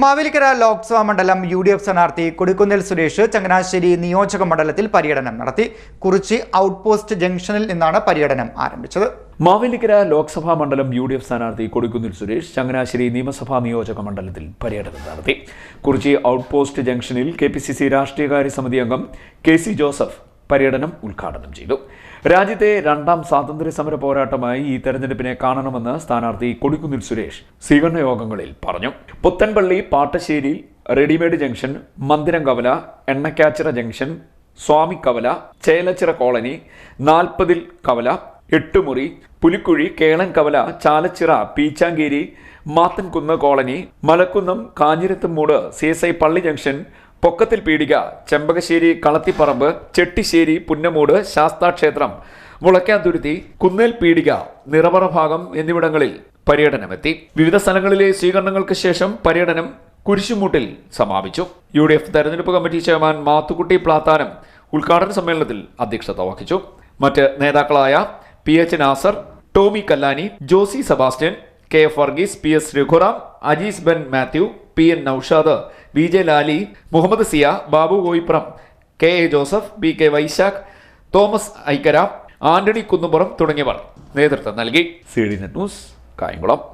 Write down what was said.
മാവേലിക്കര ലോക്സഭാ മണ്ഡലം UDF സ്ഥാനാർത്ഥി കൊടിക്കുന്നിൽ സുരേഷ് ചങ്ങനാശ്ശേരി നിയോജക മണ്ഡലത്തിൽ പര്യടനം നടത്തി. കുറിച്ചി ഔട്ട്പോസ്റ്റ് ജംഗ്ഷനിൽ നിന്നാണ് പര്യടനം ആരംഭിച്ചത്. മാവേലിക്കര ലോക്സഭാ മണ്ഡലം UDF സ്ഥാനാർത്ഥി കൊടിക്കുന്നിൽ സുരേഷ് ചങ്ങനാശ്ശേരി നിയമസഭാ നിയോജക മണ്ഡലത്തിൽ പര്യടനം നടത്തി. കുറിച്ചി ഔട്ട്പോസ്റ്റ് ജംഗ്ഷനിൽ KPCC രാഷ്ട്രീയകാര്യ സമിതി അംഗം KC ജോസഫ് പര്യടനം ഉദ്ഘാടനം ചെയ്തു. രാജ്യത്തെ രണ്ടാം സ്വാതന്ത്ര്യ സമര പോരാട്ടമായി ഈ തെരഞ്ഞെടുപ്പിനെ കാണണമെന്ന് സ്ഥാനാർത്ഥി കൊടിക്കുന്നിൽ സുരേഷ് സ്വീകരണ യോഗങ്ങളിൽ പറഞ്ഞു. പുത്തൻപള്ളി, പാട്ടശ്ശേരി, റെഡിമേഡ് ജംഗ്ഷൻ, മന്ദിരം കവല, എണ്ണക്കാച്ചിറ ജംഗ്ഷൻ, സ്വാമി കവല, ചേലച്ചിറ കോളനി, 40 കവല, 8 മുറി, പുലിക്കുഴി, കേളൻ കവല, ചാലച്ചിറ, പീച്ചാങ്കേരി, മാത്തൻകുന്ന് കോളനി, മലക്കുന്നം, കാഞ്ഞിരത്തുമൂട്, CSI പള്ളി ജംഗ്ഷൻ, പൊക്കത്തിൽ പീടിക, ചെമ്പകശ്ശേരി, കളത്തിപ്പറമ്പ്, ചെട്ടിശ്ശേരി, പുന്നമൂട്, ശാസ്താക്ഷേത്രം, മുളയ്ക്കാതുരുത്തി, കുന്നേൽ പീടിക, നിറവറ ഭാഗം എന്നിവിടങ്ങളിൽ പര്യടനമെത്തി. വിവിധ സ്ഥലങ്ങളിലെ സ്വീകരണങ്ങൾക്ക് ശേഷം പര്യടനം കുരിശുമൂട്ടിൽ സമാപിച്ചു. UDF തെരഞ്ഞെടുപ്പ് കമ്മിറ്റി ചെയർമാൻ മാത്തുക്കുട്ടി പ്ലാത്താനം ഉദ്ഘാടന സമ്മേളനത്തിൽ അധ്യക്ഷത വഹിച്ചു. മറ്റ് നേതാക്കളായ PH Nasar, Tomy Kallani, Josy Sebastian, KF Varghese, PS Raghuram, Ajees Ben Mathew, PN Noushad, VJ Lali, Muhammad Siya, Babu Koippuram, KA Joseph, BK Vaishakh, Thomas Aikkara, Antony Kunnupuram തുടങ്ങിയവർ നേതൃത്വം നൽകി. CDNet news, Kayamkulam.